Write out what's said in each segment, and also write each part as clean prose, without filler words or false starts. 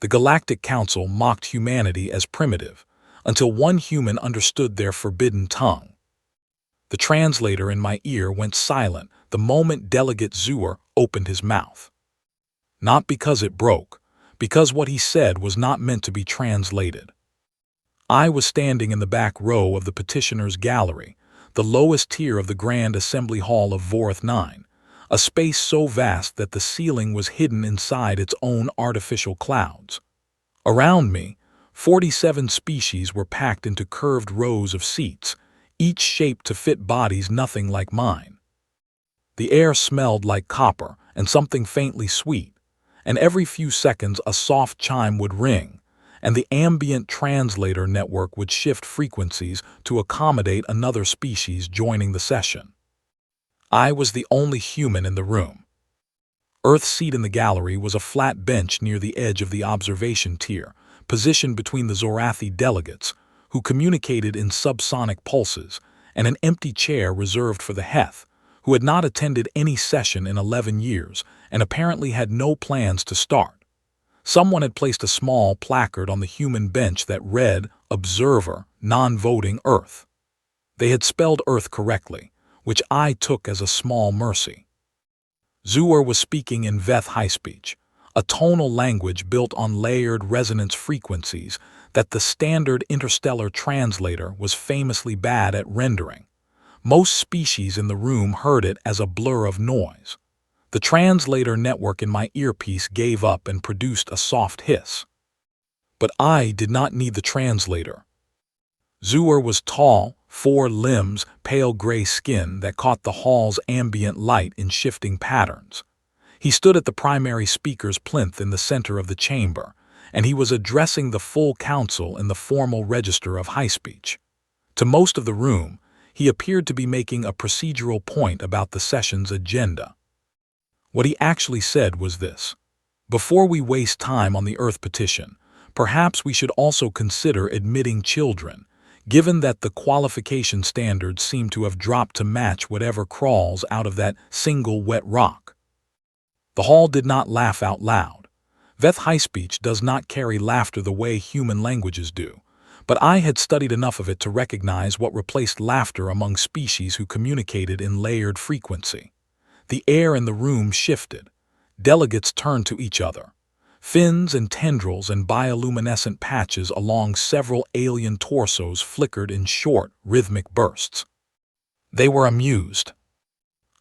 The Galactic Council mocked humanity as primitive, until one human understood their forbidden tongue. The translator in my ear went silent the moment Delegate Zeuer opened his mouth. Not because it broke, because what he said was not meant to be translated. I was standing in the back row of the petitioners' gallery, the lowest tier of the Grand Assembly Hall of Vorth 9, a space so vast that the ceiling was hidden inside its own artificial clouds. Around me, 47 species were packed into curved rows of seats, each shaped to fit bodies nothing like mine. The air smelled like copper and something faintly sweet, and every few seconds a soft chime would ring, and the ambient translator network would shift frequencies to accommodate another species joining the session. I was the only human in the room. Earth's seat in the gallery was a flat bench near the edge of the observation tier, positioned between the Zorathi delegates, who communicated in subsonic pulses, and an empty chair reserved for the Heth, who had not attended any session in 11 years and apparently had no plans to start. Someone had placed a small placard on the human bench that read, "Observer, non-voting Earth." They had spelled Earth correctly, which I took as a small mercy. Zeuer was speaking in Veth high speech, a tonal language built on layered resonance frequencies that the standard interstellar translator was famously bad at rendering. Most species in the room heard it as a blur of noise. The translator network in my earpiece gave up and produced a soft hiss. But I did not need the translator. Zeuer was tall, 4 limbs, pale gray skin that caught the hall's ambient light in shifting patterns. He stood at the primary speaker's plinth in the center of the chamber, and he was addressing the full council in the formal register of high speech. To most of the room, he appeared to be making a procedural point about the session's agenda. What he actually said was this: before we waste time on the Earth petition, perhaps we should also consider admitting children, given that the qualification standards seem to have dropped to match whatever crawls out of that single wet rock. The hall did not laugh out loud. Veth high speech does not carry laughter the way human languages do, but I had studied enough of it to recognize what replaced laughter among species who communicated in layered frequency. The air in the room shifted. Delegates turned to each other. Fins and tendrils and bioluminescent patches along several alien torsos flickered in short, rhythmic bursts. They were amused.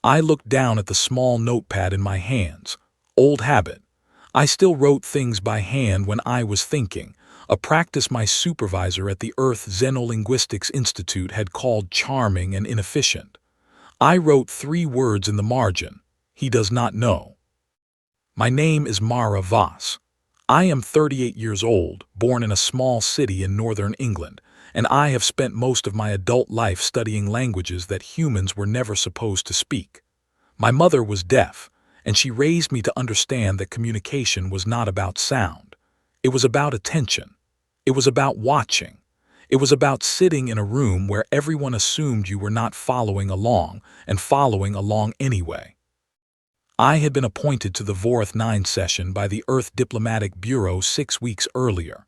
I looked down at the small notepad in my hands. Old habit. I still wrote things by hand when I was thinking, a practice my supervisor at the Earth Xenolinguistics Institute had called charming and inefficient. I wrote 3 words in the margin: he does not know. My name is Mara Voss. I am 38 years old, born in a small city in northern England, and I have spent most of my adult life studying languages that humans were never supposed to speak. My mother was deaf, and she raised me to understand that communication was not about sound. It was about attention. It was about watching. It was about sitting in a room where everyone assumed you were not following along, and following along anyway. I had been appointed to the Vorth 9 session by the Earth Diplomatic Bureau 6 weeks earlier.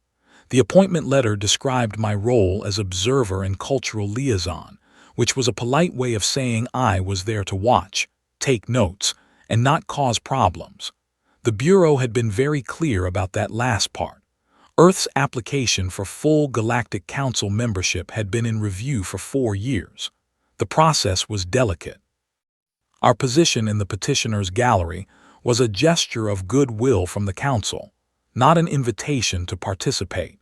The appointment letter described my role as observer and cultural liaison, which was a polite way of saying I was there to watch, take notes, and not cause problems. The Bureau had been very clear about that last part. Earth's application for full Galactic Council membership had been in review for 4 years. The process was delicate. Our position in the petitioner's gallery was a gesture of goodwill from the Council, not an invitation to participate.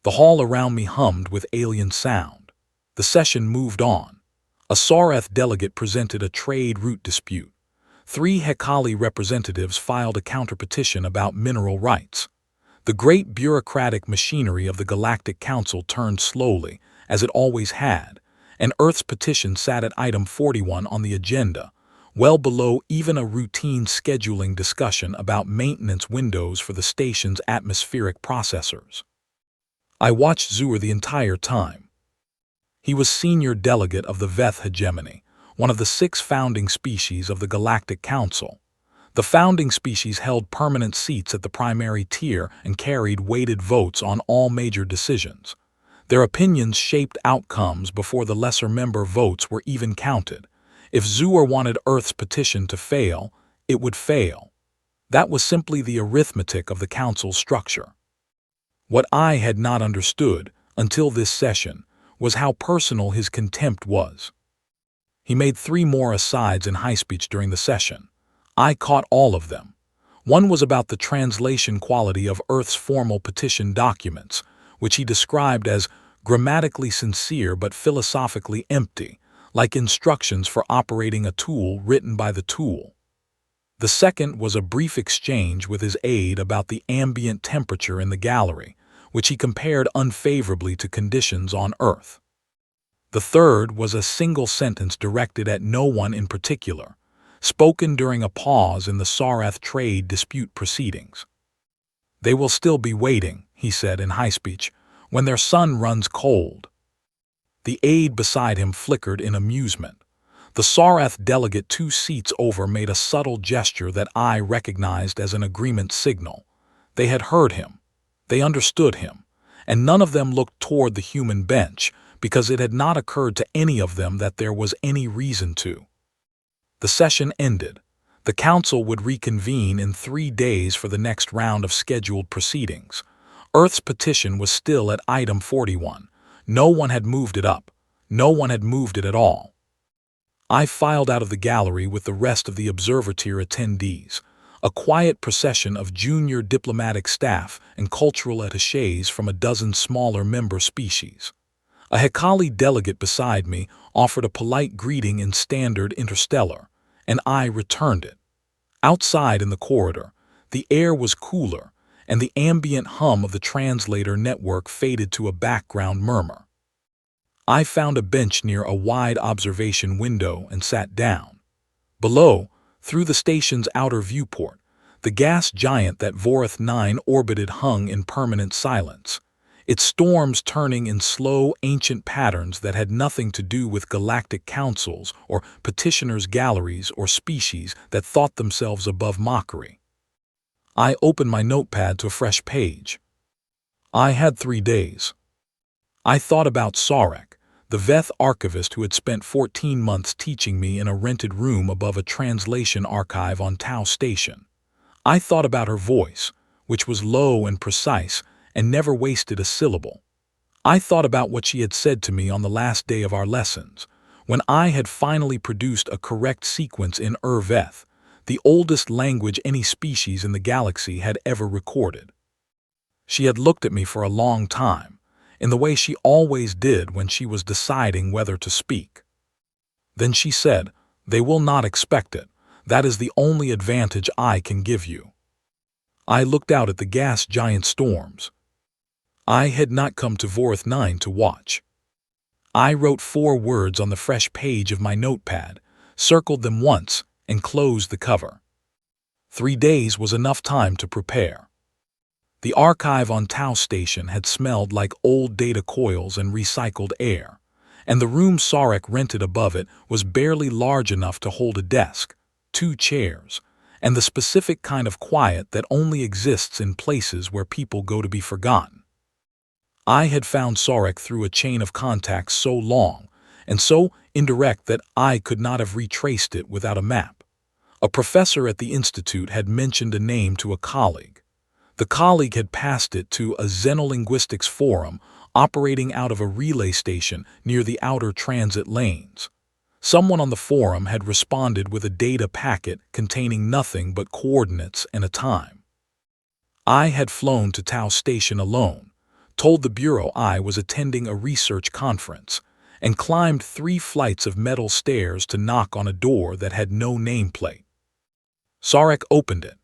The hall around me hummed with alien sound. The session moved on. A Sareth delegate presented a trade route dispute. 3 Hekali representatives filed a counterpetition about mineral rights. The great bureaucratic machinery of the Galactic Council turned slowly, as it always had, and Earth's petition sat at item 41 on the agenda, well below even a routine scheduling discussion about maintenance windows for the station's atmospheric processors. I watched Zeuer the entire time. He was senior delegate of the Veth hegemony, one of the 6 founding species of the Galactic Council. The founding species held permanent seats at the primary tier and carried weighted votes on all major decisions. Their opinions shaped outcomes before the lesser member votes were even counted. If Zur wanted Earth's petition to fail, it would fail. That was simply the arithmetic of the council's structure. What I had not understood, until this session, was how personal his contempt was. He made 3 more asides in high speech during the session. I caught all of them. One was about the translation quality of Earth's formal petition documents, which he described as grammatically sincere but philosophically empty, like instructions for operating a tool written by the tool. The second was a brief exchange with his aide about the ambient temperature in the gallery, which he compared unfavorably to conditions on Earth. The third was a single sentence directed at no one in particular, spoken during a pause in the Sarath trade dispute proceedings. "They will still be waiting," he said in high speech, "when their sun runs cold." The aide beside him flickered in amusement. The Sarath delegate 2 seats over made a subtle gesture that I recognized as an agreement signal. They had heard him. They understood him. And none of them looked toward the human bench, because it had not occurred to any of them that there was any reason to. The session ended. The council would reconvene in 3 days for the next round of scheduled proceedings. Earth's petition was still at item 41. No one had moved it up. No one had moved it at all. I filed out of the gallery with the rest of the observer tier attendees, a quiet procession of junior diplomatic staff and cultural attachés from a dozen smaller member species. A Hekali delegate beside me offered a polite greeting in standard interstellar, and I returned it. Outside in the corridor, the air was cooler, and the ambient hum of the translator network faded to a background murmur. I found a bench near a wide observation window and sat down. Below, through the station's outer viewport, the gas giant that Vorath 9 orbited hung in permanent silence, its storms turning in slow, ancient patterns that had nothing to do with galactic councils or petitioners' galleries or species that thought themselves above mockery. I opened my notepad to a fresh page. I had 3 days. I thought about Sarek, the Veth archivist who had spent 14 months teaching me in a rented room above a translation archive on Tau Station. I thought about her voice, which was low and precise and never wasted a syllable. I thought about what she had said to me on the last day of our lessons, when I had finally produced a correct sequence in Veth, the oldest language any species in the galaxy had ever recorded. She had looked at me for a long time, in the way she always did when she was deciding whether to speak. Then she said, "They will not expect it. That is the only advantage I can give you." I looked out at the gas giant storms. I had not come to Vorath 9 to watch. I wrote 4 words on the fresh page of my notepad, circled them once, and closed the cover. 3 days was enough time to prepare. The archive on Tau Station had smelled like old data coils and recycled air, and the room Sarek rented above it was barely large enough to hold a desk, 2 chairs, and the specific kind of quiet that only exists in places where people go to be forgotten. I had found Sarek through a chain of contacts so long and so indirect that I could not have retraced it without a map. A professor at the institute had mentioned a name to a colleague. The colleague had passed it to a xenolinguistics forum operating out of a relay station near the outer transit lanes. Someone on the forum had responded with a data packet containing nothing but coordinates and a time. I had flown to Tau Station alone, told the bureau I was attending a research conference, and climbed 3 flights of metal stairs to knock on a door that had no nameplate. Sarek opened it.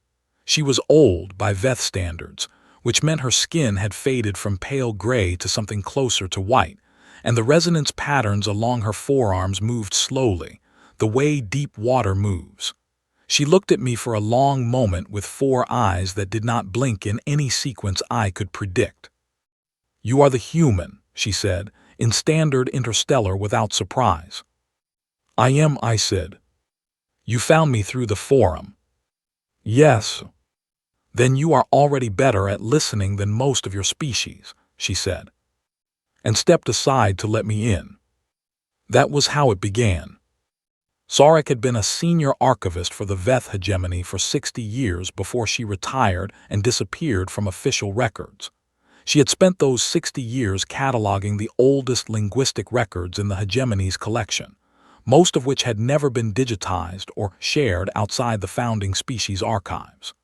She was old by Veth standards, which meant her skin had faded from pale gray to something closer to white, and the resonance patterns along her forearms moved slowly, the way deep water moves. She looked at me for a long moment with 4 eyes that did not blink in any sequence I could predict. "You are the human," she said, in standard interstellar without surprise. "I am," I said. "You found me through the forum." Yes. Then you are already better at listening than most of your species, she said, and stepped aside to let me in. That was how it began. Sarek had been a senior archivist for the Veth hegemony for 60 years before she retired and disappeared from official records. She had spent those 60 years cataloging the oldest linguistic records in the hegemony's collection, most of which had never been digitized or shared outside the founding species archives.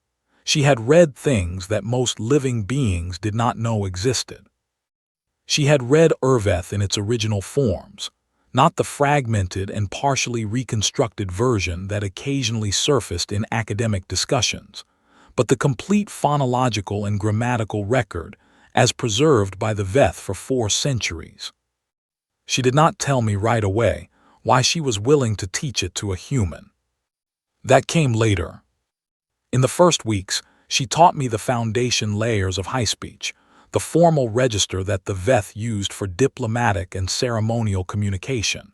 She had read things that most living beings did not know existed. She had read Urveth in its original forms, not the fragmented and partially reconstructed version that occasionally surfaced in academic discussions, but the complete phonological and grammatical record as preserved by the Veth for 4 centuries. She did not tell me right away why she was willing to teach it to a human. That came later. In the first weeks, she taught me the foundation layers of high speech, the formal register that the Veth used for diplomatic and ceremonial communication.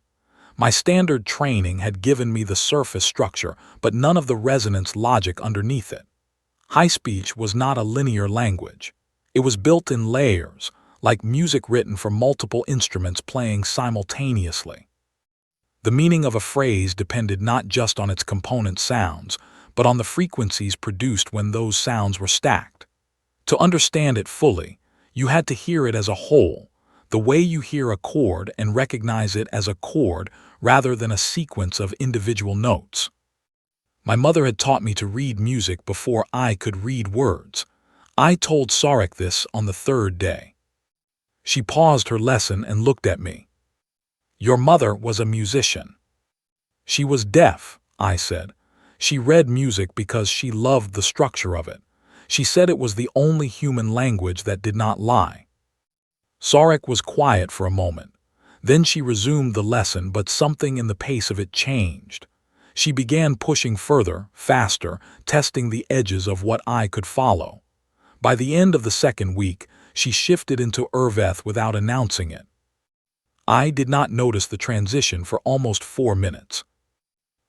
My standard training had given me the surface structure, but none of the resonance logic underneath it. High speech was not a linear language. It was built in layers, like music written for multiple instruments playing simultaneously. The meaning of a phrase depended not just on its component sounds, but on the frequencies produced when those sounds were stacked. To understand it fully, you had to hear it as a whole, the way you hear a chord and recognize it as a chord rather than a sequence of individual notes. My mother had taught me to read music before I could read words. I told Sarek this on the 3rd day. She paused her lesson and looked at me. Your mother was a musician. She was deaf, I said. She read music because she loved the structure of it. She said it was the only human language that did not lie. Sarek was quiet for a moment. Then she resumed the lesson, but something in the pace of it changed. She began pushing further, faster, testing the edges of what I could follow. By the end of the 2nd week, she shifted into Urveth without announcing it. I did not notice the transition for almost 4 minutes.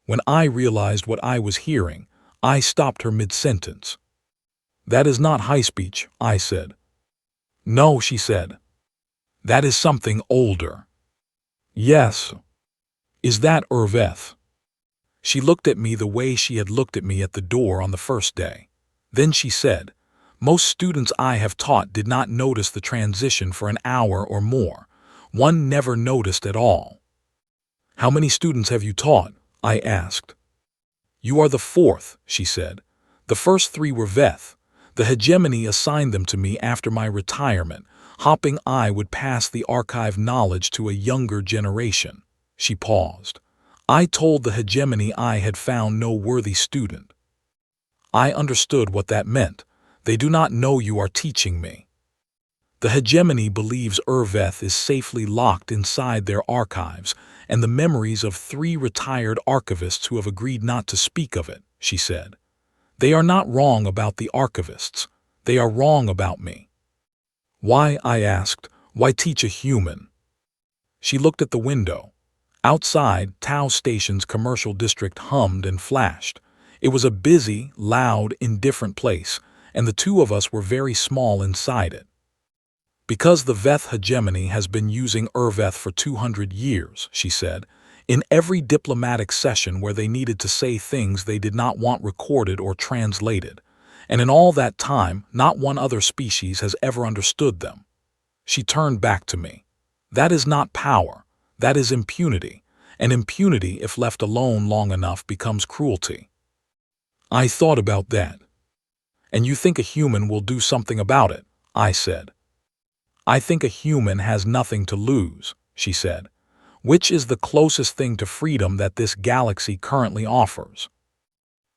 When I realized what I was hearing, I stopped her mid-sentence. That is not high speech, I said. No, she said. That is something older. Yes. Is that Urveth? She looked at me the way she had looked at me at the door on the 1st day. Then she said, most students I have taught did not notice the transition for an hour or more. One never noticed at all. How many students have you taught? I asked. You are the 4th, she said. The first 3 were Veth. The hegemony assigned them to me after my retirement, hoping I would pass the archive knowledge to a younger generation. She paused. I told the hegemony I had found no worthy student. I understood what that meant. They do not know you are teaching me. The hegemony believes Urveth is safely locked inside their archives and the memories of 3 retired archivists who have agreed not to speak of it, she said. They are not wrong about the archivists. They are wrong about me. Why, I asked, why teach a human? She looked at the window. Outside, Tau Station's commercial district hummed and flashed. It was a busy, loud, indifferent place, and the 2 of us were very small inside it. Because the Veth hegemony has been using Urveth for 200 years, she said, in every diplomatic session where they needed to say things they did not want recorded or translated, and in all that time, not one other species has ever understood them. She turned back to me. That is not power. That is impunity, and impunity, if left alone long enough, becomes cruelty. I thought about that. And you think a human will do something about it, I said. I think a human has nothing to lose, she said, which is the closest thing to freedom that this galaxy currently offers.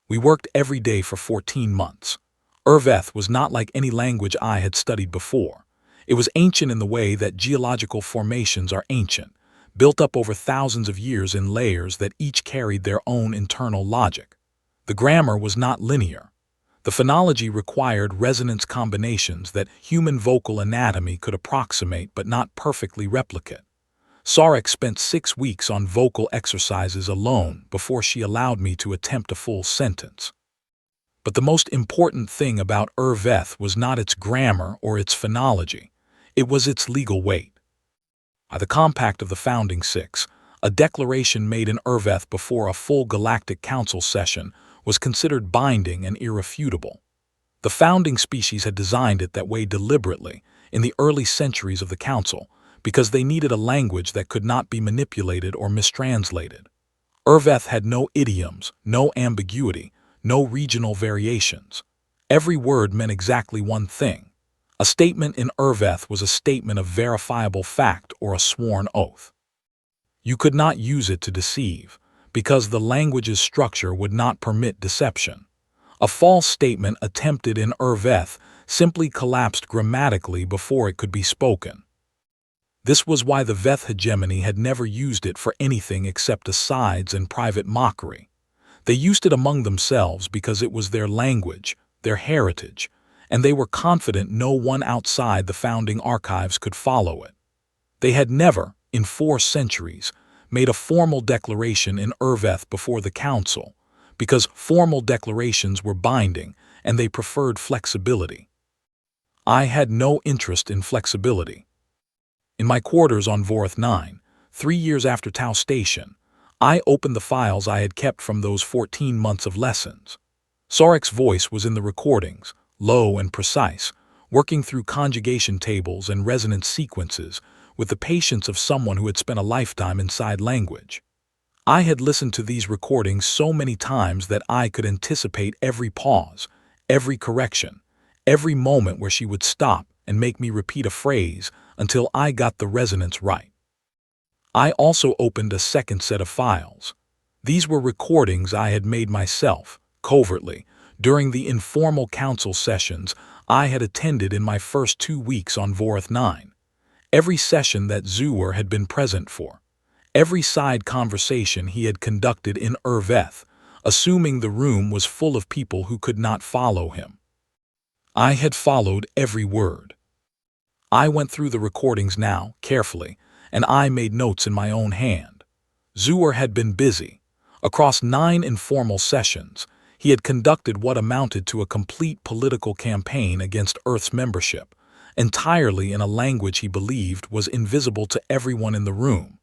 We worked every day for 14 months. Urveth was not like any language I had studied before. It was ancient in the way that geological formations are ancient, built up over thousands of years in layers that each carried their own internal logic. The grammar was not linear. The phonology required resonance combinations that human vocal anatomy could approximate but not perfectly replicate. Sarek spent 6 weeks on vocal exercises alone before she allowed me to attempt a full sentence. But the most important thing about Urveth was not its grammar or its phonology. It was its legal weight. The Compact of the Founding Six, a declaration made in Urveth before a full Galactic Council session, was considered binding and irrefutable. The founding species had designed it that way deliberately in the early centuries of the Council because they needed a language that could not be manipulated or mistranslated. Urveth had no idioms, no ambiguity, no regional variations. Every word meant exactly one thing. A statement in Urveth was a statement of verifiable fact or a sworn oath. You could not use it to deceive, because the language's structure would not permit deception. A false statement attempted in Urveth simply collapsed grammatically before it could be spoken. This was why the Veth hegemony had never used it for anything except asides and private mockery. They used it among themselves because it was their language, their heritage, and they were confident no one outside the founding archives could follow it. They had never, in 4 centuries, made a formal declaration in Urveth before the Council, because formal declarations were binding and they preferred flexibility. I had no interest in flexibility. In my quarters on Vorth 9, 3 years after Tau Station, I opened the files I had kept from those 14 months of lessons. Sarek's voice was in the recordings, low and precise, working through conjugation tables and resonance sequences with the patience of someone who had spent a lifetime inside language. I had listened to these recordings so many times that I could anticipate every pause, every correction, every moment where she would stop and make me repeat a phrase until I got the resonance right. I also opened a second set of files. These were recordings I had made myself, covertly, during the informal council sessions I had attended in my first 2 weeks on Vorth 9. Every session that Zuer had been present for. Every side conversation he had conducted in Urveth, assuming the room was full of people who could not follow him. I had followed every word. I went through the recordings now, carefully, and I made notes in my own hand. Zuer had been busy. Across 9 informal sessions, he had conducted what amounted to a complete political campaign against Earth's membership, entirely in a language he believed was invisible to everyone in the room.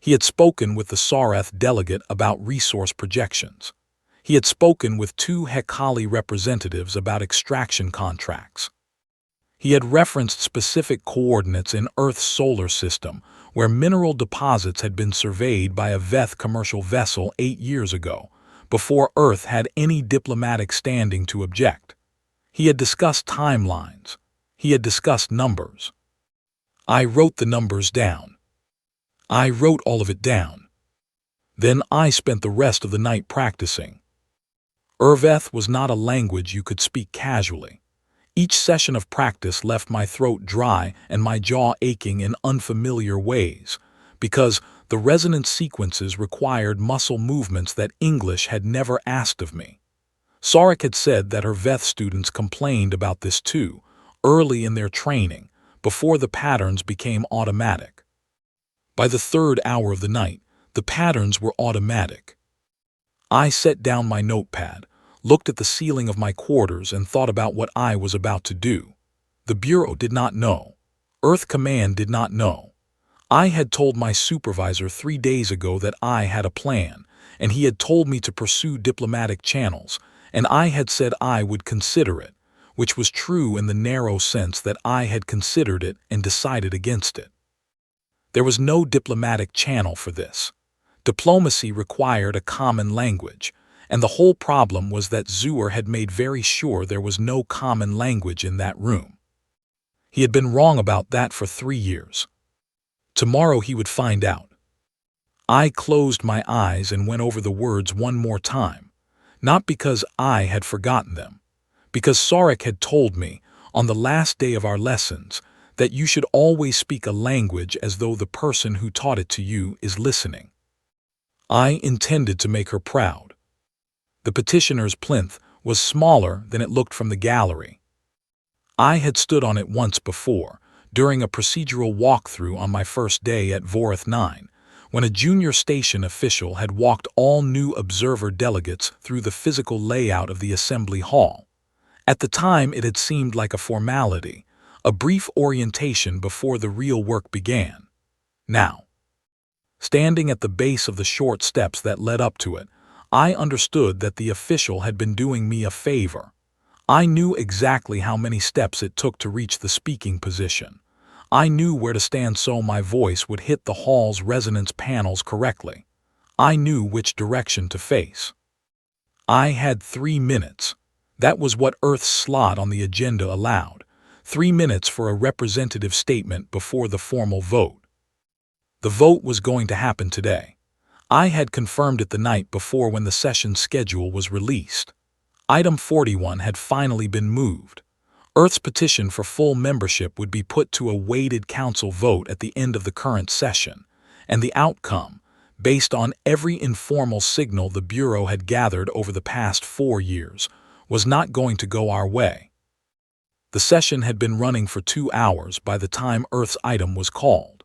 He had spoken with the Sareth delegate about resource projections. He had spoken with 2 Hekali representatives about extraction contracts. He had referenced specific coordinates in Earth's solar system where mineral deposits had been surveyed by a Veth commercial vessel 8 years ago, before Earth had any diplomatic standing to object. He had discussed timelines. He had discussed numbers. I wrote the numbers down. I wrote all of it down. Then I spent the rest of the night practicing. Urveth was not a language you could speak casually. Each session of practice left my throat dry and my jaw aching in unfamiliar ways, because the resonance sequences required muscle movements that English had never asked of me. Sarek had said that her Veth students complained about this too, early in their training, before the patterns became automatic. By the 3rd hour of the night, the patterns were automatic. I set down my notepad, looked at the ceiling of my quarters and thought about what I was about to do. The Bureau did not know. Earth Command did not know. I had told my supervisor 3 days ago that I had a plan, and he had told me to pursue diplomatic channels, and I had said I would consider it, which was true in the narrow sense that I had considered it and decided against it. There was no diplomatic channel for this. Diplomacy required a common language, and the whole problem was that Zuer had made very sure there was no common language in that room. He had been wrong about that for 3 years. Tomorrow he would find out. I closed my eyes and went over the words one more time, not because I had forgotten them, because Sarek had told me, on the last day of our lessons, that you should always speak a language as though the person who taught it to you is listening. I intended to make her proud. The petitioner's plinth was smaller than it looked from the gallery. I had stood on it once before, during a procedural walkthrough on my first day at Vorth 9, when a junior station official had walked all new observer delegates through the physical layout of the assembly hall. At the time, it had seemed like a formality, a brief orientation before the real work began. Now, standing at the base of the short steps that led up to it, I understood that the official had been doing me a favor. I knew exactly how many steps it took to reach the speaking position. I knew where to stand so my voice would hit the hall's resonance panels correctly. I knew which direction to face. I had 3 minutes. That was what Earth's slot on the agenda allowed. 3 minutes for a representative statement before the formal vote. The vote was going to happen today. I had confirmed it the night before when the session schedule was released. Item 41 had finally been moved. Earth's petition for full membership would be put to a weighted council vote at the end of the current session, and the outcome, based on every informal signal the Bureau had gathered over the past 4 years, was not going to go our way. The session had been running for 2 hours by the time Earth's item was called.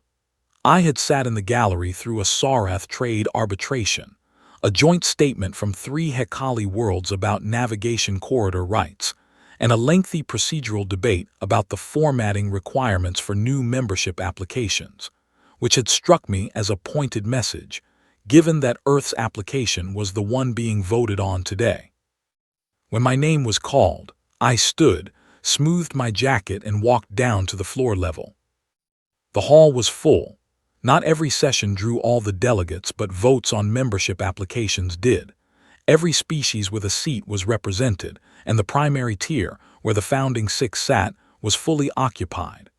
I had sat in the gallery through a Sarath trade arbitration, a joint statement from 3 Hekali worlds about navigation corridor rights, and a lengthy procedural debate about the formatting requirements for new membership applications, which had struck me as a pointed message, given that Earth's application was the one being voted on today. When my name was called, I stood, smoothed my jacket, and walked down to the floor level. The hall was full. Not every session drew all the delegates, but votes on membership applications did. Every species with a seat was represented, and the primary tier, where the founding 6 sat, was fully occupied.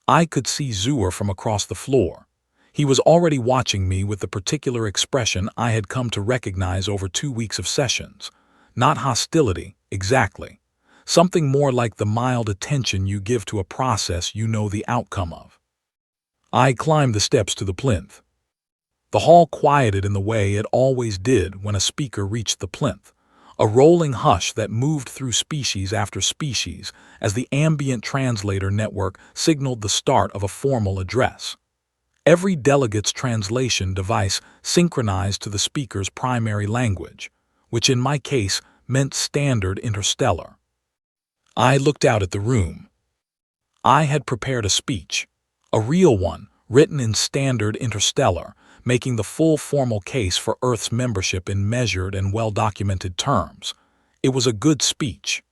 I could see Zur from across the floor. He was already watching me with the particular expression I had come to recognize over 2 weeks of sessions. Not hostility, exactly. Something more like the mild attention you give to a process you know the outcome of. I climbed the steps to the plinth. The hall quieted in the way it always did when a speaker reached the plinth, a rolling hush that moved through species after species as the ambient translator network signaled the start of a formal address. Every delegate's translation device synchronized to the speaker's primary language, which in my case meant Standard Interstellar. I looked out at the room. I had prepared a speech, a real one, written in Standard Interstellar, making the full formal case for Earth's membership in measured and well-documented terms. It was a good speech.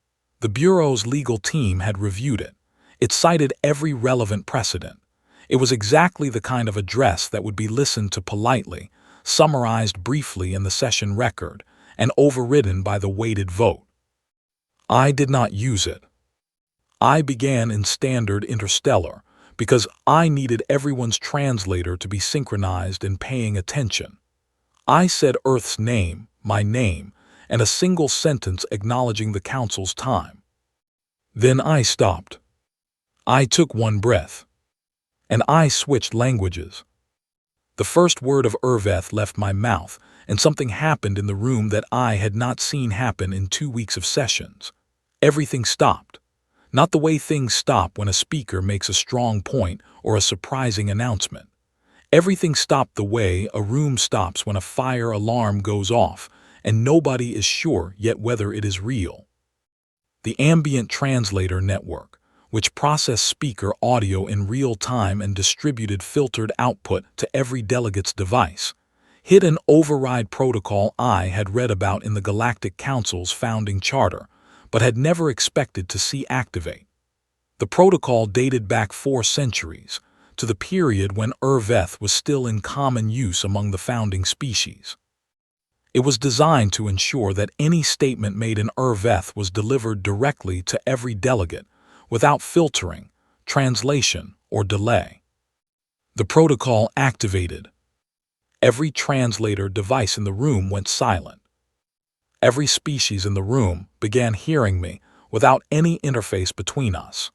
The Bureau's legal team had reviewed it. It cited every relevant precedent. It was exactly the kind of address that would be listened to politely, summarized briefly in the session record, and overridden by the weighted vote. I did not use it. I began in Standard Interstellar, because I needed everyone's translator to be synchronized and paying attention. I said Earth's name, my name, and a single sentence acknowledging the council's time. Then I stopped. I took one breath. And I switched languages. The first word of Urveth left my mouth, and something happened in the room that I had not seen happen in 2 weeks of sessions. Everything stopped. Not the way things stop when a speaker makes a strong point or a surprising announcement. Everything stopped the way a room stops when a fire alarm goes off and nobody is sure yet whether it is real. The ambient translator network, which processed speaker audio in real time and distributed filtered output to every delegate's device, hit an override protocol I had read about in the Galactic Council's founding charter, but had never expected to see activate. The protocol dated back 4 centuries, to the period when Urveth was still in common use among the founding species. It was designed to ensure that any statement made in Urveth was delivered directly to every delegate, without filtering, translation, or delay. The protocol activated. Every translator device in the room went silent. Every species in the room began hearing me without any interface between us.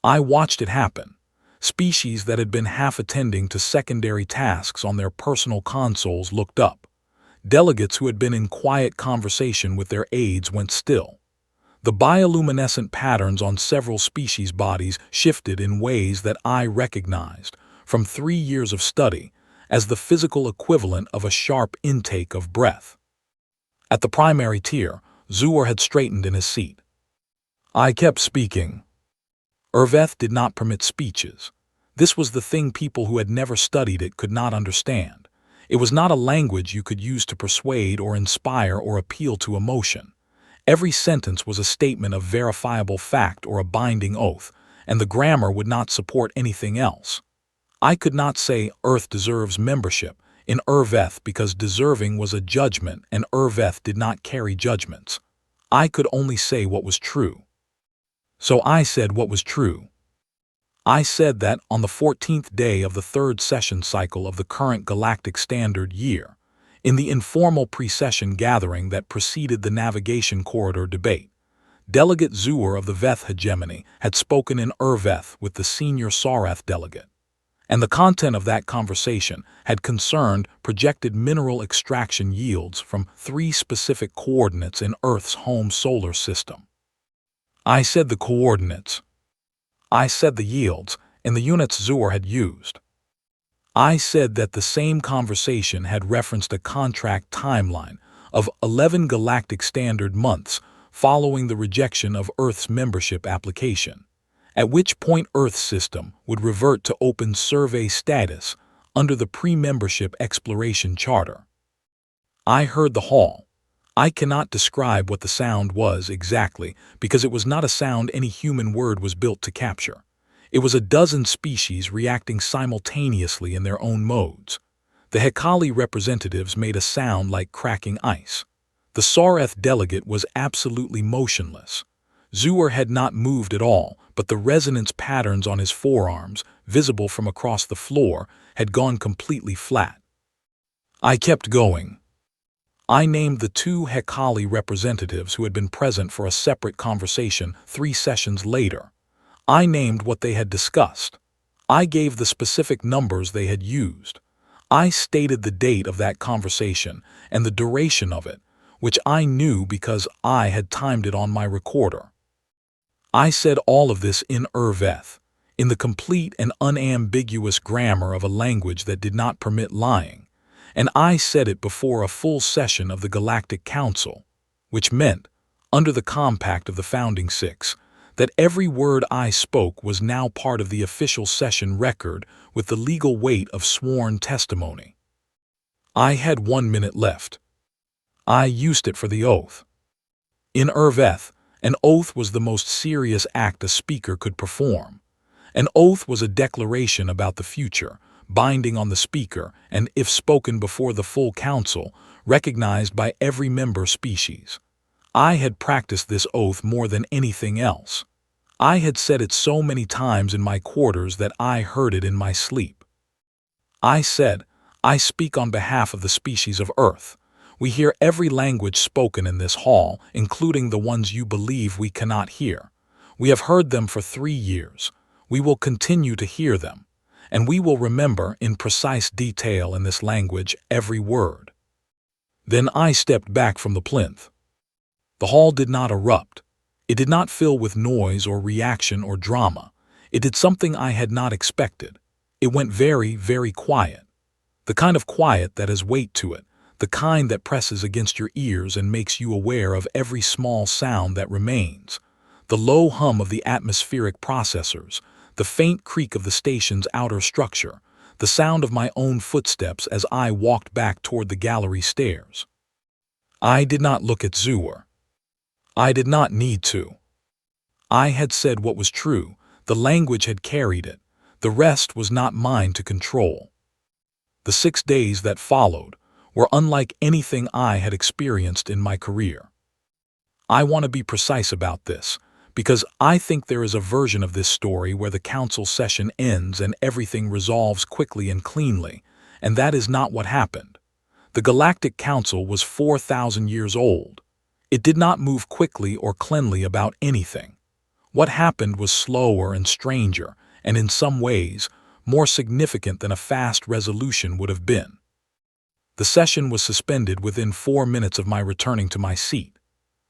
I watched it happen. Species that had been half attending to secondary tasks on their personal consoles looked up. Delegates who had been in quiet conversation with their aides went still. The bioluminescent patterns on several species' bodies shifted in ways that I recognized from 3 years of study, as the physical equivalent of a sharp intake of breath. At the primary tier, Zur had straightened in his seat. I kept speaking. Urveth did not permit speeches. This was the thing people who had never studied it could not understand. It was not a language you could use to persuade or inspire or appeal to emotion. Every sentence was a statement of verifiable fact or a binding oath, and the grammar would not support anything else. I could not say Earth deserves membership in Urveth because deserving was a judgment and Urveth did not carry judgments. I could only say what was true. So I said what was true. I said that on the 14th day of the third session cycle of the current Galactic Standard Year, in the informal pre-session gathering that preceded the Navigation Corridor debate, Delegate Zur of the Veth hegemony had spoken in Urveth with the senior Sareth delegate, and the content of that conversation had concerned projected mineral extraction yields from 3 specific coordinates in Earth's home solar system. I said the coordinates. I said the yields and the units Zur had used. I said that the same conversation had referenced a contract timeline of 11 galactic standard months following the rejection of Earth's membership application, at which point Earth's system would revert to open survey status under the pre-membership exploration charter. I heard the hall. I cannot describe what the sound was exactly because it was not a sound any human word was built to capture. It was a dozen species reacting simultaneously in their own modes. The Hekali representatives made a sound like cracking ice. The Sareth delegate was absolutely motionless. Zur had not moved at all, but the resonance patterns on his forearms, visible from across the floor, had gone completely flat. I kept going. I named the 2 Hekali representatives who had been present for a separate conversation 3 sessions later. I named what they had discussed. I gave the specific numbers they had used. I stated the date of that conversation and the duration of it, which I knew because I had timed it on my recorder. I said all of this in Urveth, in the complete and unambiguous grammar of a language that did not permit lying. And I said it before a full session of the Galactic Council, which meant, under the compact of the Founding Six, that every word I spoke was now part of the official session record with the legal weight of sworn testimony. I had 1 minute left. I used it for the oath. In Urveth, an oath was the most serious act a speaker could perform. An oath was a declaration about the future, binding on the speaker and, if spoken before the full council, recognized by every member species. I had practiced this oath more than anything else. I had said it so many times in my quarters that I heard it in my sleep. I said, I speak on behalf of the species of Earth. We hear every language spoken in this hall, including the ones you believe we cannot hear. We have heard them for 3 years. We will continue to hear them. And we will remember in precise detail in this language every word. Then I stepped back from the plinth. The hall did not erupt. It did not fill with noise or reaction or drama. It did something I had not expected. It went very, very quiet. The kind of quiet that has weight to it, the kind that presses against your ears and makes you aware of every small sound that remains. The low hum of the atmospheric processors, the faint creak of the station's outer structure, the sound of my own footsteps as I walked back toward the gallery stairs. I did not look at Zur. I did not need to. I had said what was true, the language had carried it, the rest was not mine to control. The 6 days that followed were unlike anything I had experienced in my career. I want to be precise about this, because I think there is a version of this story where the council session ends and everything resolves quickly and cleanly, and that is not what happened. The Galactic Council was 4,000 years old. It did not move quickly or cleanly about anything. What happened was slower and stranger, and in some ways, more significant than a fast resolution would have been. The session was suspended within 4 minutes of my returning to my seat.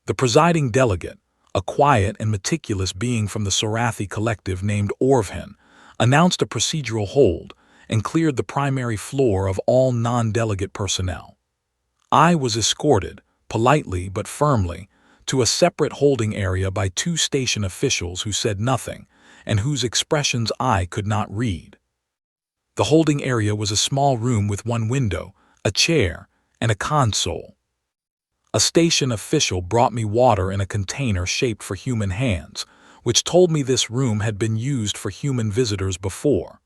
The presiding delegate, a quiet and meticulous being from the Sorathi collective named Orvhen, announced a procedural hold, and cleared the primary floor of all non-delegate personnel. I was escorted, politely but firmly, to a separate holding area by two station officials who said nothing and whose expressions I could not read. The holding area was a small room with one window, a chair, and a console. A station official brought me water in a container shaped for human hands, which told me this room had been used for human visitors before.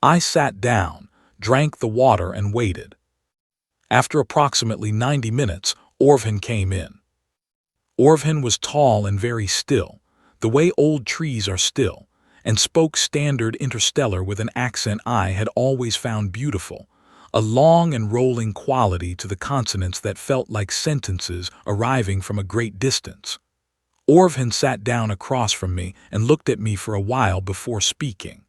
I sat down, drank the water, and waited. After approximately 90 minutes, Orvhan came in. Orvhan was tall and very still, the way old trees are still, and spoke standard interstellar with an accent I had always found beautiful, a long and rolling quality to the consonants that felt like sentences arriving from a great distance. Orvhan sat down across from me and looked at me for a while before speaking.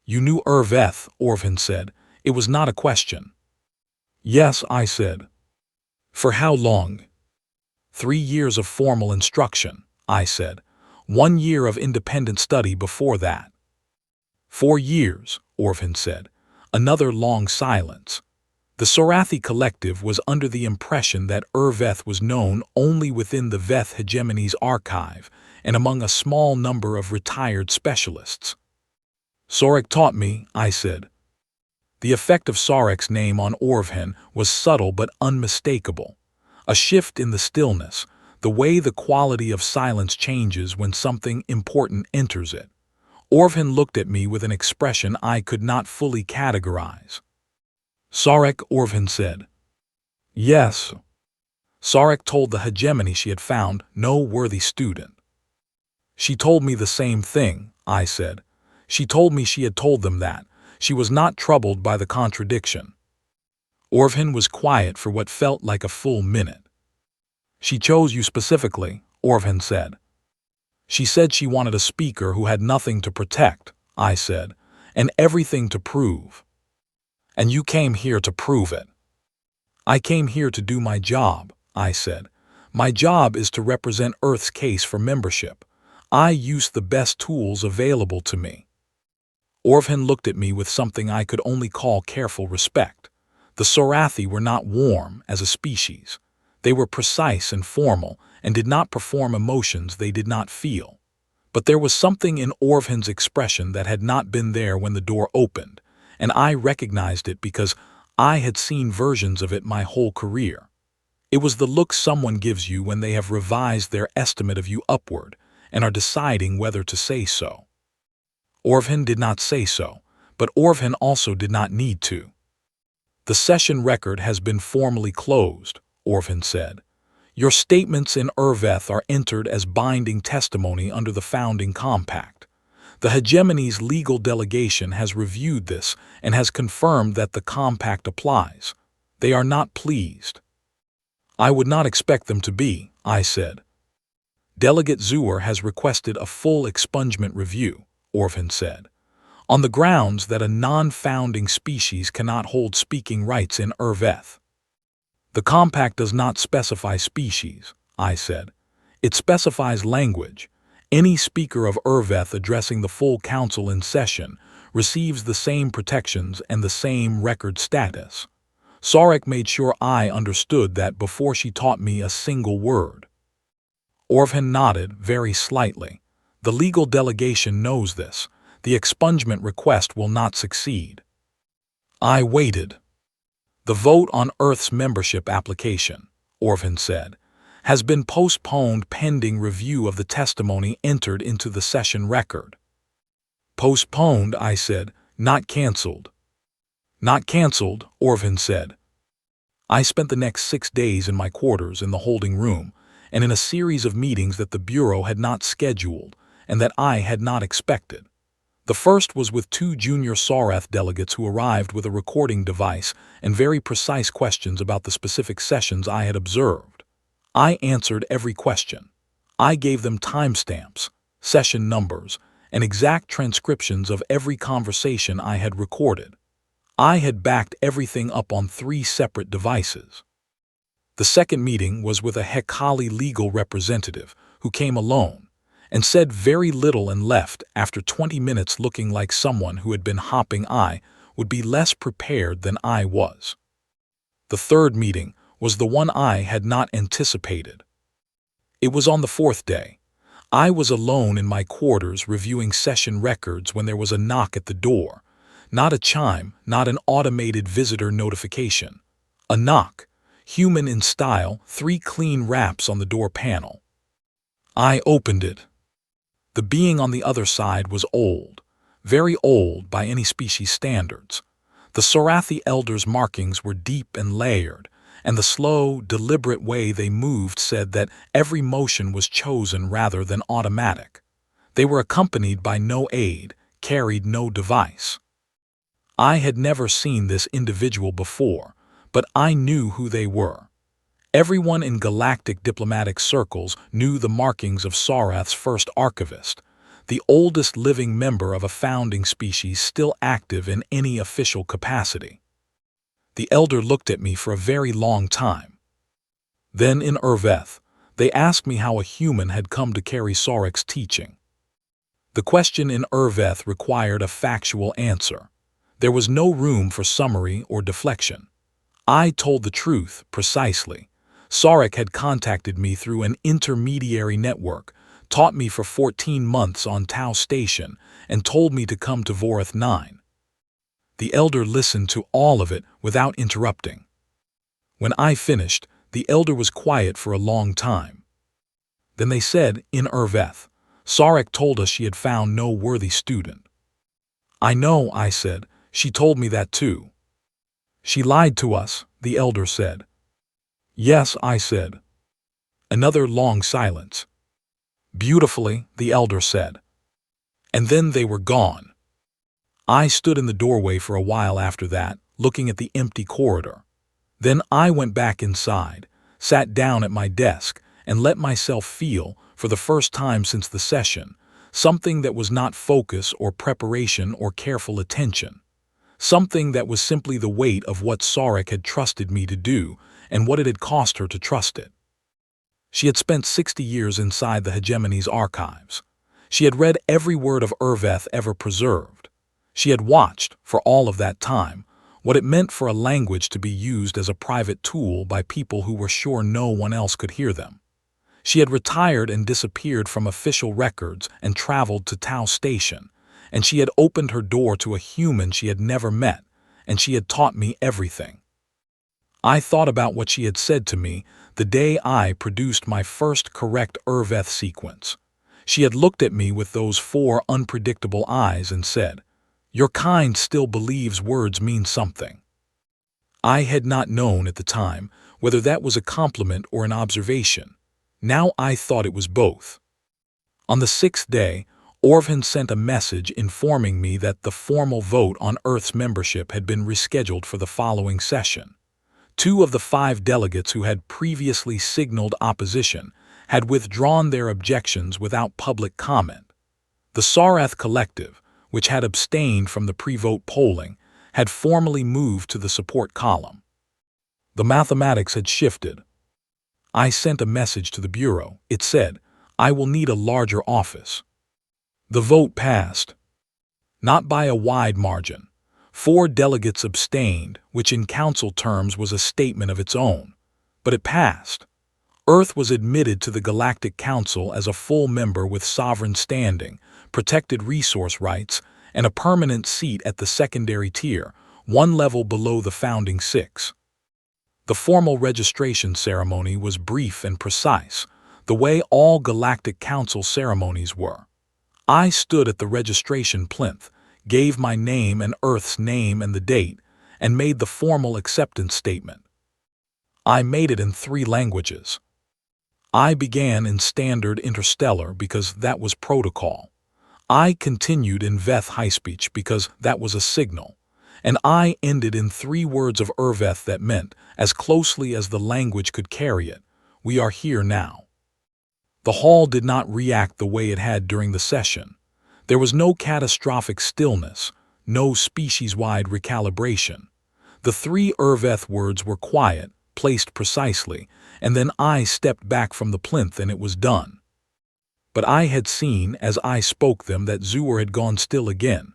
"You knew Urveth," Orvhan said. "It was not a question." "Yes," I said. "For how long?" 3 years of formal instruction, I said. 1 year of independent study before that." 4 years, Orvhan said. Another long silence. The Sorathi collective was under the impression that Urveth was known only within the Veth hegemony's archive and among a small number of retired specialists. "Sorek taught me," I said. The effect of Sorek's name on Orvhan was subtle but unmistakable. A shift in the stillness, the way the quality of silence changes when something important enters it. Orvhan looked at me with an expression I could not fully categorize. "Sarek," Orvhan said. "Yes." Sarek told the hegemony she had found no worthy student. "She told me the same thing," I said. "She told me she had told them that. She was not troubled by the contradiction." Orvhan was quiet for what felt like a full minute. "She chose you specifically," Orvhan said. "She said she wanted a speaker who had nothing to protect," I said, "and everything to prove." "And you came here to prove it." "I came here to do my job," I said. "My job is to represent Earth's case for membership. I use the best tools available to me." Orvhan looked at me with something I could only call careful respect. The Sorathi were not warm as a species. They were precise and formal and did not perform emotions they did not feel. But there was something in Orvhan's expression that had not been there when the door opened, and I recognized it because I had seen versions of it my whole career. It was the look someone gives you when they have revised their estimate of you upward and are deciding whether to say so. Orvhan did not say so, but Orvhan also did not need to. "The session record has been formally closed," Orvhan said. "Your statements in Urveth are entered as binding testimony under the founding compact. The hegemony's legal delegation has reviewed this and has confirmed that the compact applies. They are not pleased." "I would not expect them to be," I said. "Delegate Zuer has requested a full expungement review," Orvhan said, "on the grounds that a non-founding species cannot hold speaking rights in Urveth." "The compact does not specify species," I said. "It specifies language. Any speaker of Urveth addressing the full council in session receives the same protections and the same record status." Sarek made sure I understood that before she taught me a single word. Orvhan nodded very slightly. "The legal delegation knows this. The expungement request will not succeed." I waited. "The vote on Earth's membership application," Orvhan said, "has been postponed pending review of the testimony entered into the session record." "Postponed," I said, "not cancelled." "Not cancelled," Orvhan said. I spent the next 6 days in my quarters in the holding room and in a series of meetings that the Bureau had not scheduled and that I had not expected. The first was with 2 junior Sorath delegates who arrived with a recording device and very precise questions about the specific sessions I had observed. I answered every question. I gave them timestamps, session numbers, and exact transcriptions of every conversation I had recorded. I had backed everything up on 3 separate devices. The second meeting was with a Hekali legal representative who came alone and said very little and left after 20 minutes looking like someone who had been hopping I would be less prepared than I was. The third meeting was the one I had not anticipated. It was on the fourth day. I was alone in my quarters reviewing session records when there was a knock at the door. Not a chime, not an automated visitor notification. A knock, human in style, 3 clean raps on the door panel. I opened it. The being on the other side was old, very old by any species standards. The Sorathi elders' markings were deep and layered, and the slow, deliberate way they moved said that every motion was chosen rather than automatic. They were accompanied by no aid, carried no device. I had never seen this individual before, but I knew who they were. Everyone in galactic diplomatic circles knew the markings of Sorath's first archivist, the oldest living member of a founding species still active in any official capacity. The elder looked at me for a very long time. Then in Urveth, they asked me how a human had come to carry Sorek's teaching. The question in Urveth required a factual answer. There was no room for summary or deflection. I told the truth, precisely. Sorek had contacted me through an intermediary network, taught me for 14 months on Tau Station, and told me to come to Vorith 9. The elder listened to all of it without interrupting. When I finished, the elder was quiet for a long time. Then they said, in Urveth, Sarek told us she had found no worthy student. I know, I said, she told me that too. She lied to us, the elder said. Yes, I said. Another long silence. Beautifully, the elder said. And then they were gone. I stood in the doorway for a while after that, looking at the empty corridor. Then I went back inside, sat down at my desk, and let myself feel, for the first time since the session, something that was not focus or preparation or careful attention. Something that was simply the weight of what Sarek had trusted me to do and what it had cost her to trust it. She had spent 60 years inside the hegemony's archives. She had read every word of Urveth ever preserved. She had watched, for all of that time, what it meant for a language to be used as a private tool by people who were sure no one else could hear them. She had retired and disappeared from official records and traveled to Tau Station, and she had opened her door to a human she had never met, and she had taught me everything. I thought about what she had said to me the day I produced my first correct Urveth sequence. She had looked at me with those 4 unpredictable eyes and said, "Your kind still believes words mean something." I had not known at the time whether that was a compliment or an observation. Now I thought it was both. On the 6th day, Orvhan sent a message informing me that the formal vote on Earth's membership had been rescheduled for the following session. 2 of the 5 delegates who had previously signaled opposition had withdrawn their objections without public comment. The Sarath Collective, which had abstained from the pre-vote polling, had formally moved to the support column. The mathematics had shifted. I sent a message to the Bureau. It said, "I will need a larger office." The vote passed. Not by a wide margin. 4 delegates abstained, which in council terms was a statement of its own. But it passed. Earth was admitted to the Galactic Council as a full member with sovereign standing, protected resource rights, and a permanent seat at the secondary tier, 1 level below the founding 6. The formal registration ceremony was brief and precise, the way all Galactic Council ceremonies were. I stood at the registration plinth, gave my name and Earth's name and the date, and made the formal acceptance statement. I made it in 3 languages. I began in Standard Interstellar because that was protocol. I continued in Veth Highspeech because that was a signal. And I ended in 3 words of Urveth that meant, as closely as the language could carry it, "We are here now." The hall did not react the way it had during the session. There was no catastrophic stillness, no species-wide recalibration. The 3 Urveth words were quiet, placed precisely, and then I stepped back from the plinth and it was done. But I had seen, as I spoke them, that Zuer had gone still again,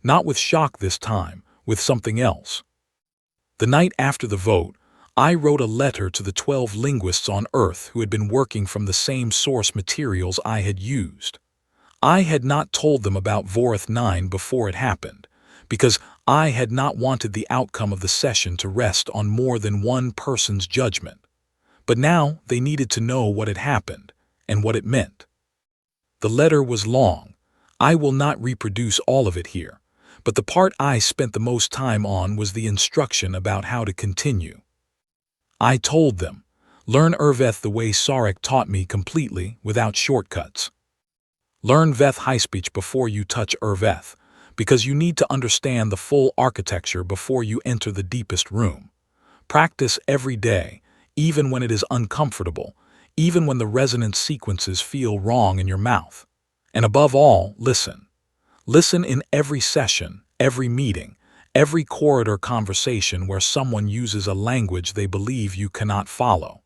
not with shock this time, with something else. The night after the vote, I wrote a letter to the 12 linguists on Earth who had been working from the same source materials I had used. I had not told them about Vorath 9 before it happened, because I had not wanted the outcome of the session to rest on more than one person's judgment. But now they needed to know what had happened and what it meant. The letter was long. I will not reproduce all of it here, but the part I spent the most time on was the instruction about how to continue. I told them, learn Urveth the way Sarek taught me completely without shortcuts. Learn Veth Highspeech before you touch Urveth, because you need to understand the full architecture before you enter the deepest room. Practice every day, even when it is uncomfortable, even when the resonance sequences feel wrong in your mouth. And above all, listen. Listen in every session, every meeting, every corridor conversation where someone uses a language they believe you cannot follow.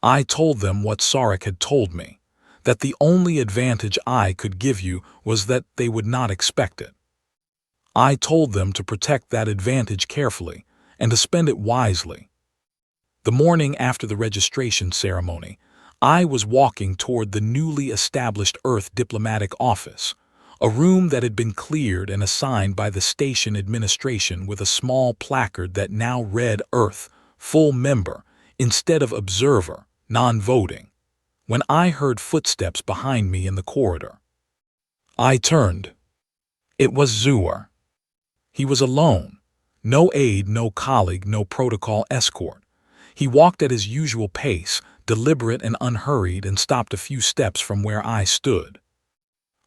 I told them what Sarek had told me, that the only advantage I could give you was that they would not expect it. I told them to protect that advantage carefully and to spend it wisely. The morning after the registration ceremony, I was walking toward the newly established Earth Diplomatic Office, a room that had been cleared and assigned by the station administration with a small placard that now read Earth, full member, instead of observer, non-voting, when I heard footsteps behind me in the corridor. I turned. It was Zuer. He was alone. No aide, no colleague, no protocol escort. He walked at his usual pace, deliberate and unhurried, and stopped a few steps from where I stood.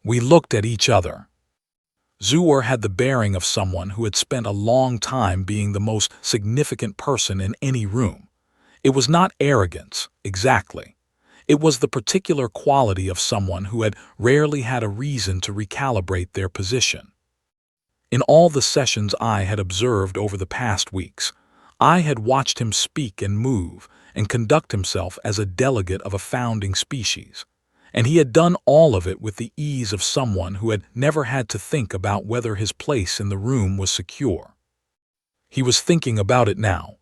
We looked at each other. Zuer had the bearing of someone who had spent a long time being the most significant person in any room. It was not arrogance, exactly. It was the particular quality of someone who had rarely had a reason to recalibrate their position. In all the sessions I had observed over the past weeks, I had watched him speak and move and conduct himself as a delegate of a founding species, and he had done all of it with the ease of someone who had never had to think about whether his place in the room was secure. He was thinking about it now.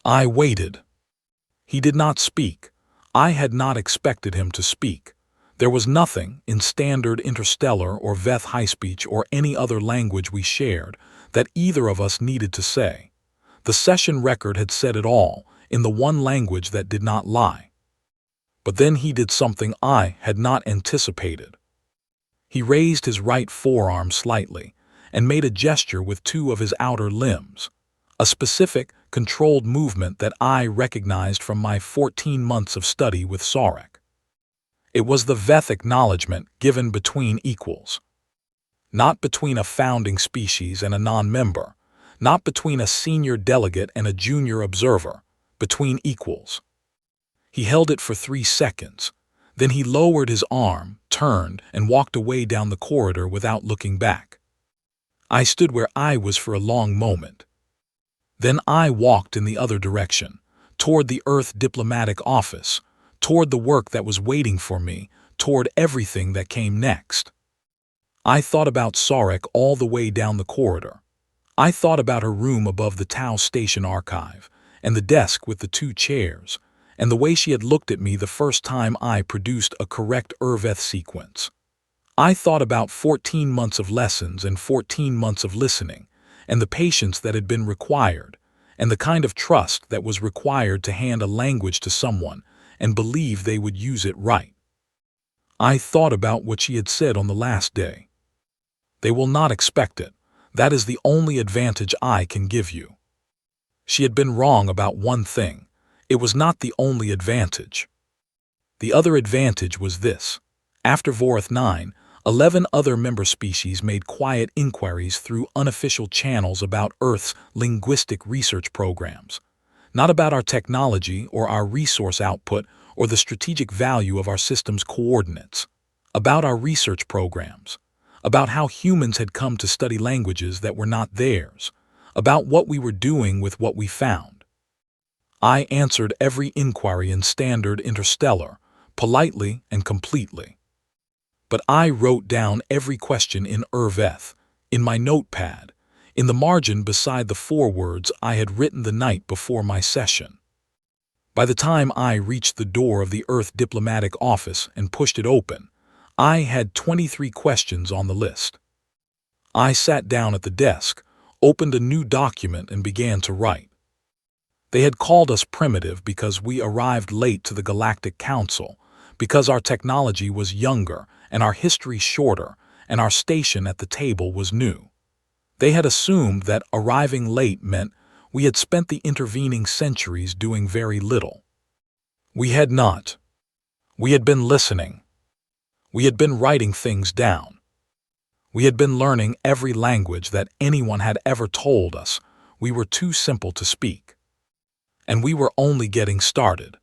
I waited. He did not speak. I had not expected him to speak. There was nothing in standard interstellar or Veth Highspeech or any other language we shared that either of us needed to say. The session record had said it all in the one language that did not lie. But then he did something I had not anticipated. He raised his right forearm slightly and made a gesture with two of his outer limbs, a specific, controlled movement that I recognized from my 14 months of study with Sarek. It was the Veth acknowledgement given between equals. Not between a founding species and a non-member, not between a senior delegate and a junior observer, between equals. He held it for 3 seconds. Then he lowered his arm, turned, and walked away down the corridor without looking back. I stood where I was for a long moment. Then I walked in the other direction, toward the Earth Diplomatic Office, toward the work that was waiting for me, toward everything that came next. I thought about Sarek all the way down the corridor. I thought about her room above the Tau Station archive, and the desk with the 2 chairs, and the way she had looked at me the first time I produced a correct Urveth sequence. I thought about 14 months of lessons and 14 months of listening, and the patience that had been required, and the kind of trust that was required to hand a language to someone and believe they would use it right. I thought about what she had said on the last day. They will not expect it. That is the only advantage I can give you. She had been wrong about one thing. It was not the only advantage. The other advantage was this. After Vorath 9, 11 other member species made quiet inquiries through unofficial channels about Earth's linguistic research programs, not about our technology or our resource output or the strategic value of our system's coordinates, about our research programs, about how humans had come to study languages that were not theirs, about what we were doing with what we found. I answered every inquiry in standard interstellar, politely and completely. But I wrote down every question in Urveth, in my notepad, in the margin beside the forewords I had written the night before my session. By the time I reached the door of the Earth diplomatic office and pushed it open, I had 23 questions on the list. I sat down at the desk, opened a new document, and began to write. They had called us primitive because we arrived late to the Galactic Council, because our technology was younger and our history shorter, and our station at the table was new. They had assumed that arriving late meant we had spent the intervening centuries doing very little. We had not. We had been listening. We had been writing things down. We had been learning every language that anyone had ever told us we were too simple to speak. And we were only getting started.